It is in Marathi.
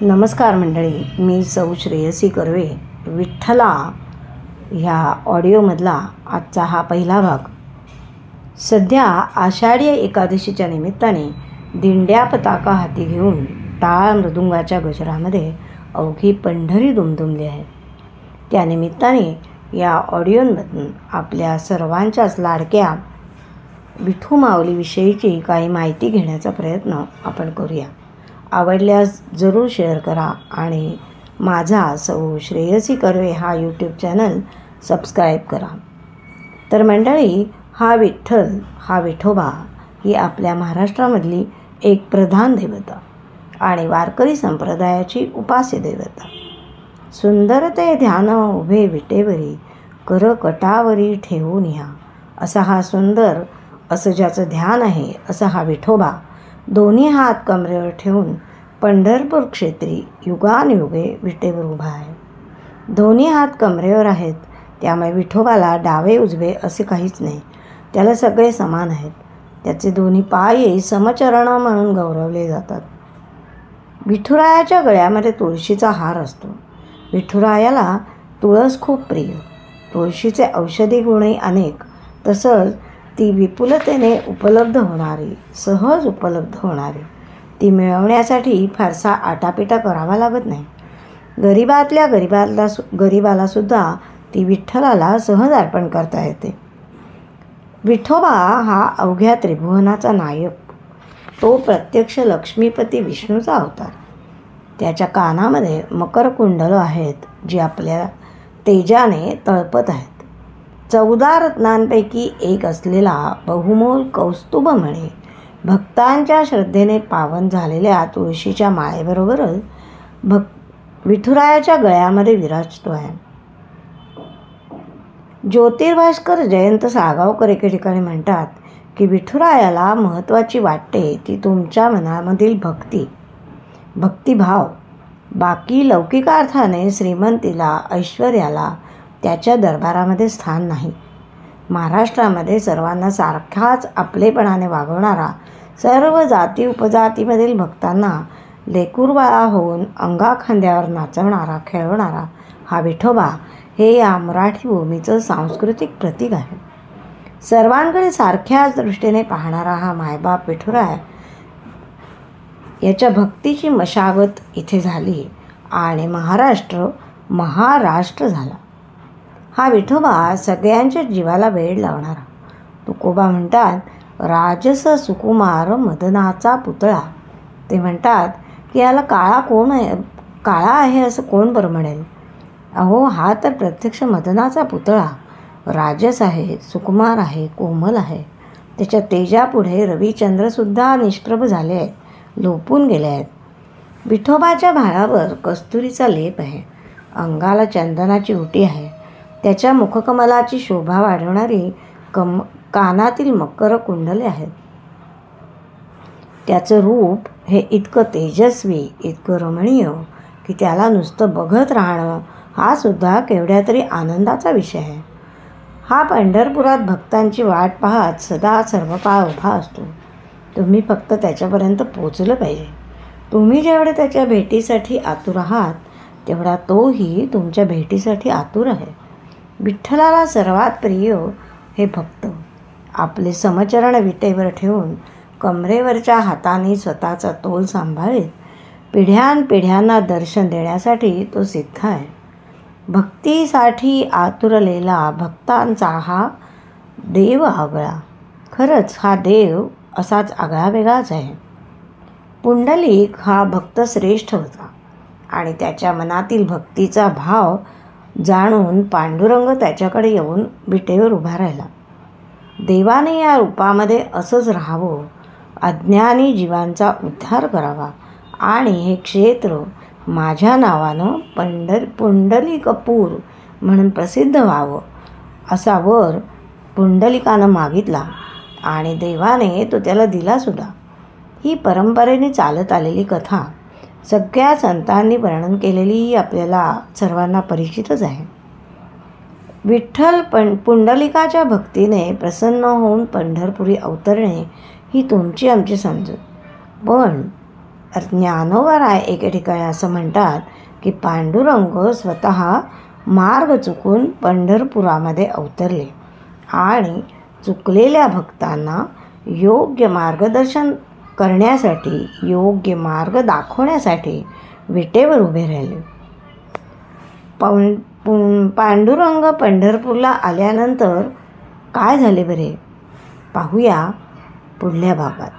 नमस्कार मंडळी, मी सौ श्रेयसी कर्वे. विठ्ठला ह्या ऑडिओमधला आजचा हा पहिला भाग. सध्या आषाढी एकादशीच्या निमित्ताने दिंड्या पताका हाती घेऊन टाळ मृदुंगाच्या गजरामध्ये अवघी पंढरी दुमदुमली आहे. त्यानिमित्ताने या ऑडिओमधून आपल्या सर्वांच्याच लाडक्या विठू माऊलीविषयीची काही माहिती घेण्याचा प्रयत्न आपण करूया. आवडल्यास जरूर शेअर करा आणि माझा सौ श्रेयसी कर्वे हा यूट्यूब चॅनल सबस्क्राईब करा. तर मंडळी, हा विठ्ठल, हा विठोबा ही आपल्या महाराष्ट्रामधली एक प्रधान देवता आणि वारकरी संप्रदायाची उपास्य देवता. सुंदर ते ध्यान उभे विटेवरी, कर कटावरी ठेवून ह्या. असा हा सुंदर असं ज्याचं ध्यान आहे असा हा विठोबा दोन्ही हात कमरेवर ठेवून पंढरपूर क्षेत्री युगानयुगे विटेवर उभा आहे. दोन्ही हात कमरेवर आहेत, त्यामुळे विठोबाला डावे उजवे असे काहीच नाही. त्याला सगळे समान आहेत. त्याचे दोन्ही पायही समचरण म्हणून गौरवले जातात. विठुरायाच्या गळ्यामध्ये तुळशीचा हार असतो. विठुरायाला तुळस खूप प्रिय. तुळशीचे औषधी गुणही अनेक, तसंच ती विपुलतेने उपलब्ध होणारी, सहज उपलब्ध होणारी, ती मिळवण्यासाठी फारसा आटापिटा करावा लागत नाही. गरीबाला सुद्धा ती विठ्ठलाला सहज अर्पण करता येते. विठोबा हा अवघ्या त्रिभुवनाचा नायक. तो प्रत्यक्ष लक्ष्मीपती विष्णूचा अवतार. त्याच्या कानामध्ये मकर कुंडल आहेत, जी आपल्या तेजाने तळपत आहेत. 14 रत्नांपैकी एक असलेला बहुमोल कौस्तुभ म्हणे भक्तांच्या श्रद्धेने पावन झालेल्या तुळशीच्या माळेबरोबरच विठुरायाच्या गळ्यामध्ये विराजतो आहे. ज्योतिर्भास्कर जयंत साळगावकर एके ठिकाणी म्हणतात की विठुरायाला महत्त्वाची वाटते ती तुमच्या मनामधील भक्तिभाव. बाकी लौकिकार्थाने श्रीमंतीला, ऐश्वर्याला त्याच्या दरबारामध्ये स्थान नाही. महाराष्ट्रामध्ये सर्वांना सारखाच आपलेपणाने वागवणारा, सर्व जाती उपजातीमधील भक्तांना लेकुरबाळा होऊन अंगाखांद्यावर नाचवणारा, खेळवणारा हा विठोबा हे या मराठी भूमीचं सांस्कृतिक प्रतीक आहे. सर्वांकडे सारख्याच दृष्टीने पाहणारा हा मायबाप विठुराय याच्या भक्तीची मशागत इथे झाली आणि महाराष्ट्र झाला. हा विठोबा सगळ्यांच्या जीवाला वेळ लावणारा. तुकोबा म्हणतात, राजस सुकुमार मदनाचा पुतळा. ते म्हणतात की याला काळा आहे असं कोण बरं म्हणेल. अहो, हा तर प्रत्यक्ष मदनाचा पुतळा. राजस आहे, सुकुमार आहे, कोमल आहे. त्याच्या तेजापुढे रविचंद्रसुद्धा निष्प्रभ झाले आहेत, लोपून गेले आहेत. विठोबाच्या भाळावर कस्तुरीचा लेप आहे. अंगाला चंदनाची उटी आहे. त्याच्या मुखकमलाची शोभा वाढवणारी कानातील मकर कुंडले आहेत. त्याचं रूप हे इतकं तेजस्वी, इतकं रमणीय की त्याला नुसतं बघत राहणं हा सुद्धा केवढ्या तरी आनंदाचा विषय आहे. हा पंढरपुरात भक्तांची वाट पाहत सदा सर्वकाळ उभा असतो. तुम्ही फक्त त्याच्यापर्यंत पोचलं पाहिजे. तुम्ही जेवढे त्याच्या भेटीसाठी आतुर आहात, तेवढा तोही तुमच्या भेटीसाठी आतुर आहे. विठ्ठलाला सर्वात प्रिय हे भक्त. आपले समचरण विटेवर ठेवून कमरेवरच्या हाताने स्वतःचा तोल सांभाळीत पिढ्यानपिढ्यांना दर्शन देण्यासाठी तो सिद्ध आहे. भक्तीसाठी आतुरलेला भक्तांचा हा देव आगळा. खरंच हा देव असाच आगळावेगळाच आहे. पुंडलिक हा भक्त श्रेष्ठ होता आणि त्याच्या मनातील भक्तीचा भाव जाणून पांडुरंग त्याच्याकडे येऊन विटेवर उभा राहिला. देवाने या रूपामध्ये असंच राहावं, अज्ञानी जीवांचा उद्धार करावा आणि हे क्षेत्र माझ्या नावानं पुंडलिकपूर म्हणून प्रसिद्ध व्हावं, असा वर पुंडलिकानं मागितला आणि देवाने तो त्याला दिलासुद्धा. ही परंपरेने चालत आलेली कथा सगळ्या संतांनी वर्णन केलेली आपल्याला सर्वांना परिचितच आहे. विठ्ठल पुंडलिकाच्या भक्तीने प्रसन्न होऊन पंढरपुरी अवतरणे ही तुमची आमची समजूत. पण ज्ञानोबा राय एके ठिकाणी असं म्हणतात की पांडुरंग स्वतः मार्ग चुकून पंढरपुरामध्ये अवतरले आणि चुकलेल्या भक्तांना योग्य मार्गदर्शन करण्यासाठी, योग्य मार्ग दाखवण्यासाठी विटेवर उभे राहिले. पांडुरंग पंढरपूरला आल्यानंतर काय झाले बरे, पाहूया पुढल्या भागात.